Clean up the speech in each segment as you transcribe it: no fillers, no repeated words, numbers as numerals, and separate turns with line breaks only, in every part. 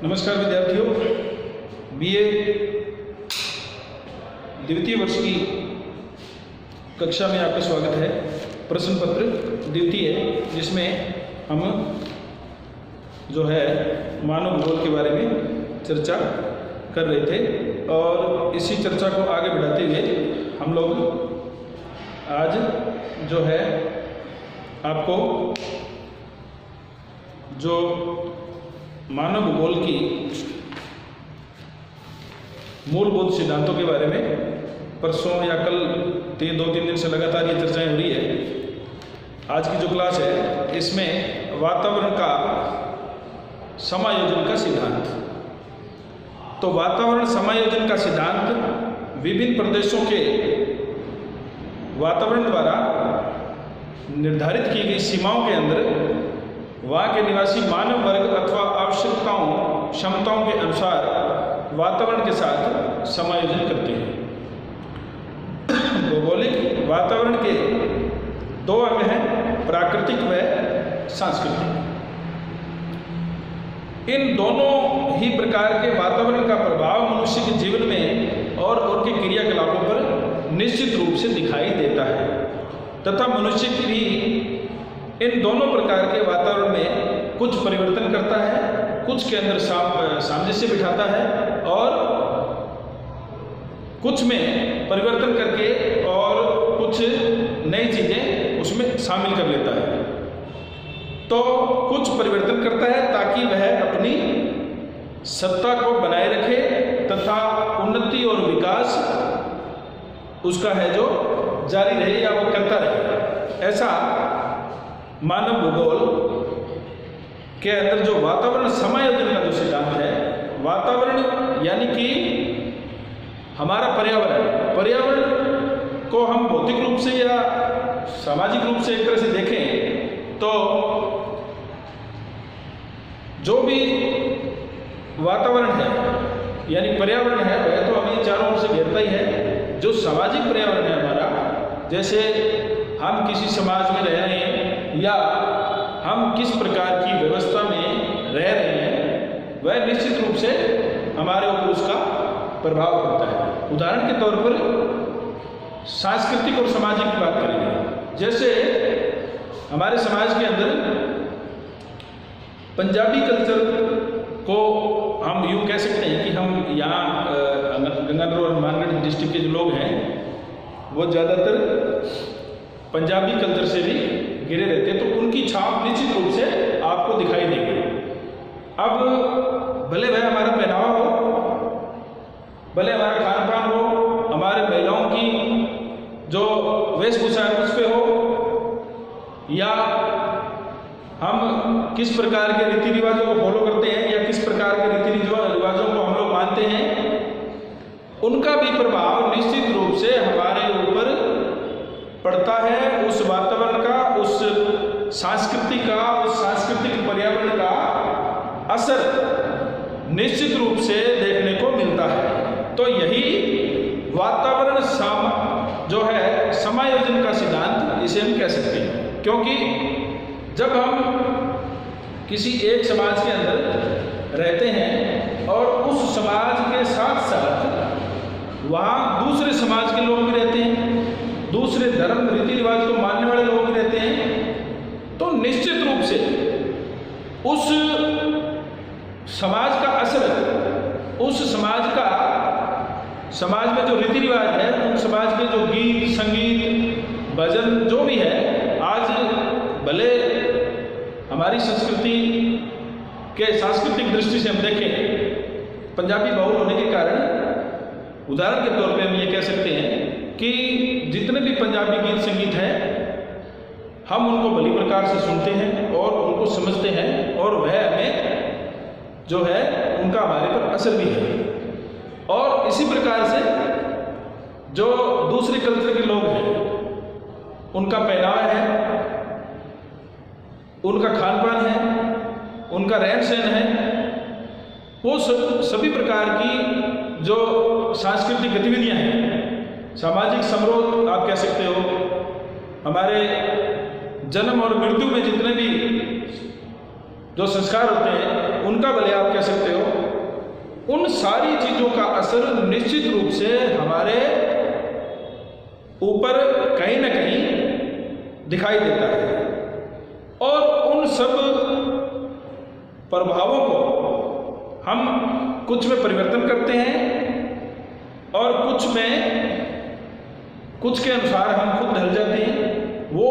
नमस्कार विद्यार्थियों, बीए द्वितीय वर्ष की कक्षा में आपका स्वागत है। प्रश्न पत्र द्वितीय, जिसमें हम जो है मानव भूगोल के बारे में चर्चा कर रहे थे और इसी चर्चा को आगे बढ़ाते हुए हम लोग आज जो है आपको जो मानव भूगोल की मूलभूत सिद्धांतों के बारे में परसों या कल 2-3 दिन से लगातार ये चर्चाएं हो रही है। आज की जो क्लास है इसमें वातावरण का समायोजन का सिद्धांत। तो वातावरण समायोजन का सिद्धांत विभिन्न प्रदेशों के वातावरण द्वारा निर्धारित की गई सीमाओं के अंदर वहाँ के निवासी मानव वर्ग अथवा आवश्यकताओं क्षमताओं के अनुसार वातावरण के साथ समायोजन करते हैं। भौगोलिक वातावरण के दो अंग हैं, प्राकृतिक व सांस्कृतिक। इन दोनों ही प्रकार के वातावरण का प्रभाव मनुष्य के जीवन में और उनके क्रियाकलापों पर निश्चित रूप से दिखाई देता है तथा मनुष्य की भी इन दोनों प्रकार के वातावरण में कुछ परिवर्तन करता है, कुछ के अंदर सामंजस्य बिठाता है और कुछ में परिवर्तन करके और कुछ नई चीज़ें उसमें शामिल कर लेता है। तो कुछ परिवर्तन करता है ताकि वह अपनी सत्ता को बनाए रखे तथा उन्नति और विकास उसका है जो जारी रहे या वो करता रहे। ऐसा मानव भूगोल के अंदर जो वातावरण समायोजन का जो सिद्धांत है, वातावरण यानी कि हमारा पर्यावरण को हम भौतिक रूप से या सामाजिक रूप से एक तरह से देखें तो जो भी वातावरण है यानी पर्यावरण है वह तो हमें चारों ओर से घेरता ही है। जो सामाजिक पर्यावरण है हमारा, जैसे हम किसी समाज में रह रहे हैं या हम किस प्रकार की व्यवस्था में रह रहे हैं, वह निश्चित रूप से हमारे ऊपर उसका प्रभाव पड़ता है। उदाहरण के तौर पर सांस्कृतिक और सामाजिक की बात करेंगे। जैसे हमारे समाज के अंदर पंजाबी कल्चर को हम यूँ कह सकते हैं कि हम यहाँ गंगानगर और हनुमानगढ़ डिस्ट्रिक्ट के जो लोग हैं वो ज़्यादातर पंजाबी कल्चर से भी घिरे रहते हैं, तो उनकी छाप निश्चित रूप से आपको दिखाई देगी। अब भले वह हमारा पहनावा हो, भले हमारा खान पान हो, हमारे महिलाओं की जो वेशभूषा है उस पर हो, या हम किस प्रकार के रीति रिवाजों को फॉलो करते हैं या किस प्रकार के रीति रिवाजों को हम लोग मानते हैं, उनका भी प्रभाव निश्चित रूप से हमारे ऊपर पड़ता है। उस वातावरण का, उस सांस्कृतिक पर्यावरण का असर निश्चित रूप से देखने को मिलता है। तो यही वातावरण जो है समायोजन का सिद्धांत इसे हम कह सकते हैं, क्योंकि जब हम किसी एक समाज के अंदर रहते हैं और उस समाज के साथ साथ वहाँ दूसरे समाज के लोग भी रहते हैं, दूसरे धर्म रीति रिवाज को मानने वाले लोग भी रहते हैं, तो निश्चित रूप से उस समाज का असर, उस समाज में जो रीति रिवाज है, उन समाज के जो गीत संगीत भजन जो भी है, आज भले हमारी संस्कृति के सांस्कृतिक दृष्टि से हम देखें, पंजाबी बहुल होने के कारण उदाहरण के तौर पे हम ये कह सकते हैं कि जितने भी पंजाबी गीत संगीत हैं हम उनको भली प्रकार से सुनते हैं और उनको समझते हैं और वह हमें जो है उनका हमारे पर असर भी है। और इसी प्रकार से जो दूसरे कल्चर के लोग हैं, उनका पहनावा है, उनका खान पान है, उनका रहन सहन है, वो सभी प्रकार की जो सांस्कृतिक गतिविधियां हैं, सामाजिक समारोह आप कह सकते हो, हमारे जन्म और मृत्यु में जितने भी जो संस्कार होते हैं उनका भले आप कह सकते हो, उन सारी चीज़ों का असर निश्चित रूप से हमारे ऊपर कहीं ना कहीं दिखाई देता है। और उन सब प्रभावों को हम कुछ में परिवर्तन करते हैं और कुछ के अनुसार हम खुद ढल जाते हैं। वो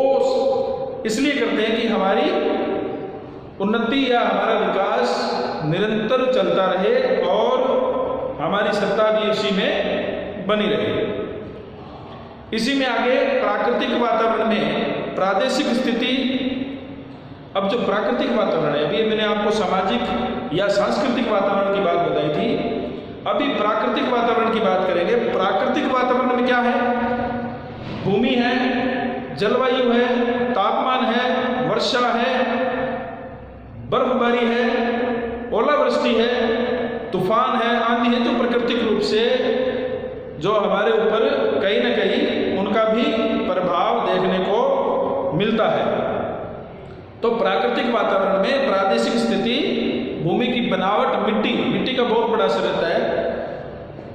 इसलिए करते हैं कि हमारी उन्नति या हमारा विकास निरंतर चलता रहे और हमारी सत्ता भी इसी में बनी रहे। इसी में आगे प्राकृतिक वातावरण में प्रादेशिक स्थिति। अब जो प्राकृतिक वातावरण है, अभी मैंने आपको सामाजिक या सांस्कृतिक वातावरण की बात बताई थी, अभी प्राकृतिक वातावरण की बात करेंगे। प्राकृतिक वातावरण में क्या है? भूमि है, जलवायु है, तापमान है, वर्षा है, बर्फबारी है, ओलावृष्टि है, तूफान है, आंधी है, जो प्राकृतिक रूप से जो हमारे ऊपर कहीं ना कहीं उनका भी प्रभाव देखने को मिलता है। तो प्राकृतिक वातावरण में प्रादेशिक स्थिति, भूमि की बनावट, मिट्टी का बहुत बड़ा असर रहता है।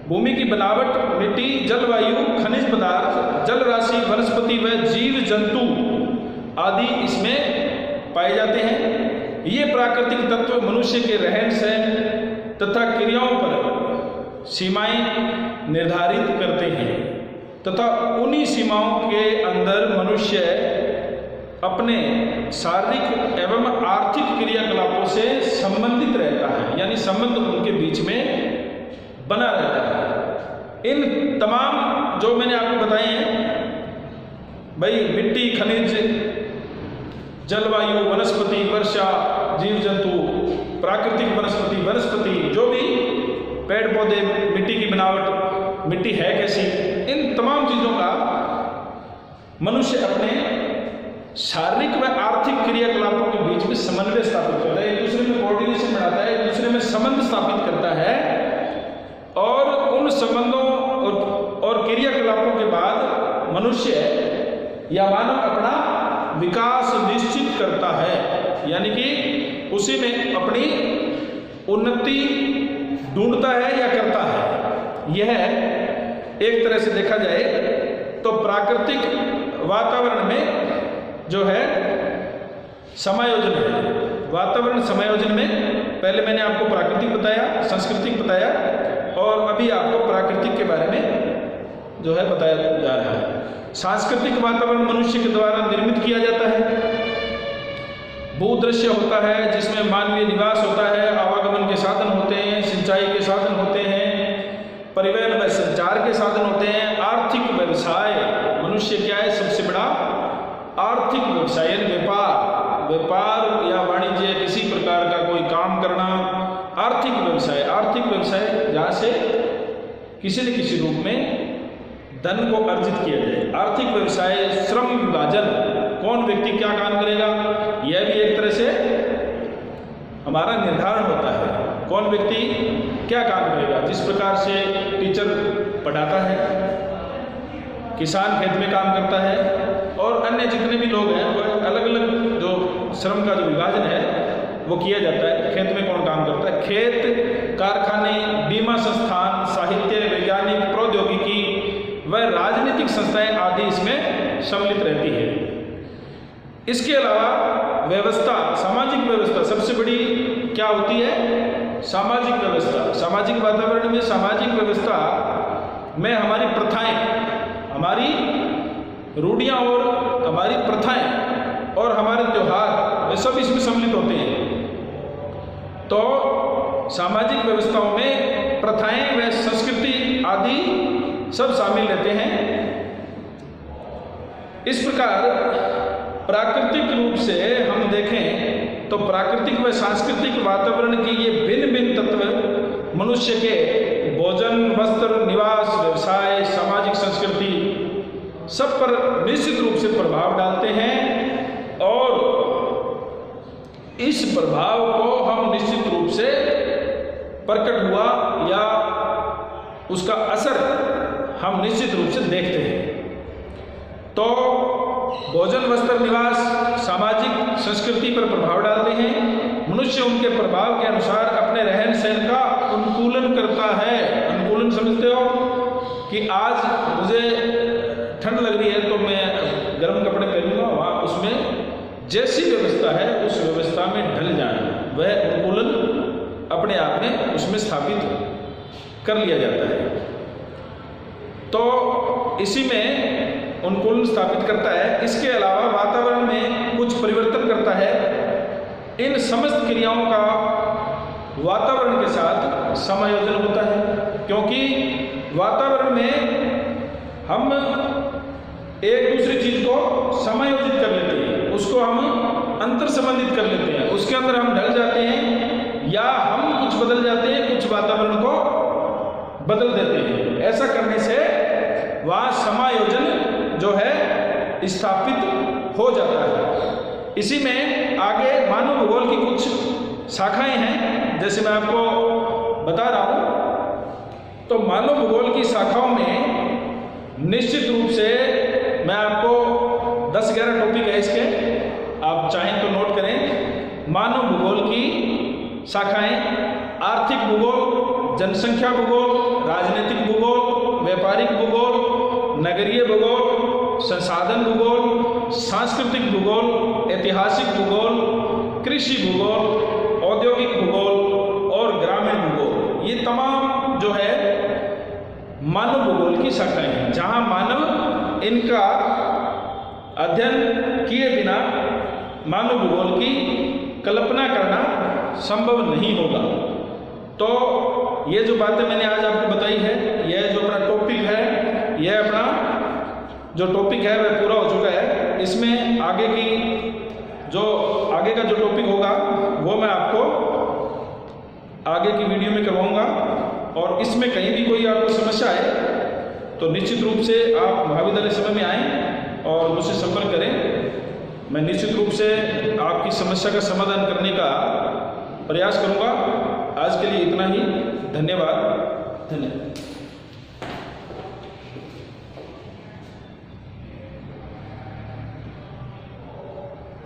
भूमि की बनावट, मिट्टी, जलवायु, खनिज पदार्थ, जल राशि, वनस्पति व जीव जंतु आदि इसमें पाए जाते हैं। ये प्राकृतिक तत्व मनुष्य के रहन सहन तथा क्रियाओं पर सीमाएं निर्धारित करते हैं तथा उन्हीं सीमाओं के अंदर मनुष्य अपने शारीरिक एवं आर्थिक क्रियाकलापों से संबंधित रहता है, यानी संबंध उनके बीच में बना रहता है। इन तमाम जो मैंने आपको बताए हैं, भाई मिट्टी, खनिज, जलवायु, वनस्पति, वर्षा, जीव जंतु, प्राकृतिक वनस्पति, जो भी पेड़ पौधे, मिट्टी की बनावट, मिट्टी है कैसी, इन तमाम चीज़ों का मनुष्य अपने शारीरिक व आर्थिक क्रियाकलापों के बीच में समन्वय स्थापित करता है, एक दूसरे में कोऑर्डिनेशन बनाता है, एक दूसरे में संबंध स्थापित करता है और उन संबंधों और क्रियाकलापों के बाद मनुष्य या मानव अपना विकास निश्चित करता है, यानी कि उसी में अपनी उन्नति ढूंढता है या करता है। यह एक तरह से देखा जाए तो प्राकृतिक वातावरण में जो है समायोजन है। वातावरण समायोजन में पहले मैंने आपको प्राकृतिक बताया, सांस्कृतिक बताया और अभी आपको प्राकृतिक के बारे में जो है बताया जा रहा है। सांस्कृतिक वातावरण मनुष्य के द्वारा निर्मित किया जाता है। भूदृश्य होता है जिसमें मानवीय निवास होता है, आवागमन के साधन होते हैं, सिंचाई के साधन होते हैं, परिवहन व संचार के साधन होते हैं। आर्थिक व्यवसाय, मनुष्य क्या है? सबसे बड़ा आर्थिक व्यवसाय, व्यापार या वाणिज्य, किसी प्रकार का कोई काम करना, आर्थिक व्यवसाय जहाँ से किसी न किसी रूप में धन को अर्जित किया जाए। आर्थिक व्यवसाय, श्रम विभाजन, कौन व्यक्ति क्या काम करेगा, यह भी एक तरह से हमारा निर्धारण होता है। कौन व्यक्ति क्या काम करेगा, जिस प्रकार से टीचर पढ़ाता है, किसान खेत में काम करता है और अन्य जितने भी लोग हैं वो अलग अलग जो श्रम का जो विभाजन है वो किया जाता है। खेत में कौन काम करता है? खेत, कारखाने, बीमा संस्थान, साहित्य, वैज्ञानिक, प्रौद्योगिकी व राजनीतिक संस्थाएं आदि इसमें सम्मिलित रहती है। इसके अलावा व्यवस्था, सामाजिक व्यवस्था सबसे बड़ी क्या होती है? सामाजिक व्यवस्था। सामाजिक वातावरण में सामाजिक व्यवस्था में हमारी प्रथाएं, हमारी रूढ़ियाँ और हमारी प्रथाएं और हमारे त्यौहार, वे सब इसमें सम्मिलित होते हैं। तो सामाजिक व्यवस्थाओं में प्रथाएं व संस्कृति आदि सब शामिल रहते हैं। इस प्रकार प्राकृतिक रूप से हम देखें तो प्राकृतिक व सांस्कृतिक वातावरण की ये भिन्न भिन्न तत्व मनुष्य के भोजन, वस्त्र, निवास, व्यवसाय, सामाजिक संस्कृति सब पर निश्चित रूप से प्रभाव डालते हैं और इस प्रभाव को हम निश्चित रूप से प्रकट हुआ या उसका असर हम निश्चित रूप से देखते हैं। तो भोजन, वस्त्र, निवास सामाजिक संस्कृति पर प्रभाव डालते हैं। मनुष्य मनुष्य उनके प्रभाव के अनुसार अपने रहन सहन का अनुकूलन करता है। अनुकूलन समझते हो कि आज मुझे ठंड लग रही है तो मैं गर्म कपड़े पहनूंगा, वहाँ उसमें जैसी व्यवस्था है उस व्यवस्था में ढल जाए, वह अनुकूलन अपने आप में उसमें स्थापित कर लिया जाता है। तो इसी में अनुकूलन स्थापित करता है। इसके अलावा वातावरण में कुछ परिवर्तन करता है। इन समस्त क्रियाओं का वातावरण के साथ समायोजन होता है, क्योंकि वातावरण में हम एक दूसरी चीज को समायोजित कर लेते हैं, उसको हम अंतर संबंधित कर लेते हैं, उसके अंदर हम ढल जाते हैं या हम कुछ बदल जाते हैं, कुछ वातावरण को बदल देते हैं। ऐसा करने से वहाँ समायोजन जो है स्थापित हो जाता है। इसी में आगे मानव भूगोल की कुछ शाखाएं हैं, जैसे मैं आपको बता रहा हूँ। तो मानव भूगोल की शाखाओं में निश्चित रूप से मैं आपको 10-11 टॉपिक है इसके, आप चाहें तो नोट करें। मानव भूगोल की शाखाएं आर्थिक भूगोल, जनसंख्या भूगोल, राजनीतिक भूगोल, व्यापारिक भूगोल, नगरीय भूगोल, संसाधन भूगोल, सांस्कृतिक भूगोल, ऐतिहासिक भूगोल, कृषि भूगोल, औद्योगिक भूगोल और ग्रामीण भूगोल। ये तमाम जो है मानव भूगोल की शाखाएं हैं, जहां मानव इनका अध्ययन किए बिना मानव भूगोल की कल्पना करना संभव नहीं होगा। तो ये जो बातें मैंने आज आपको बताई है, यह जो अपना टॉपिक है, यह अपना जो टॉपिक है वह पूरा हो चुका है। इसमें आगे का जो टॉपिक होगा वो मैं आपको आगे की वीडियो में करवाऊंगा। और इसमें कहीं भी कोई आपको समस्या है तो निश्चित रूप से आप महाविद्यालय समय में आएँ और मुझसे संपर्क करें। मैं निश्चित रूप से आपकी समस्या का समाधान करने का प्रयास करूंगा। आज के लिए इतना ही। धन्यवाद।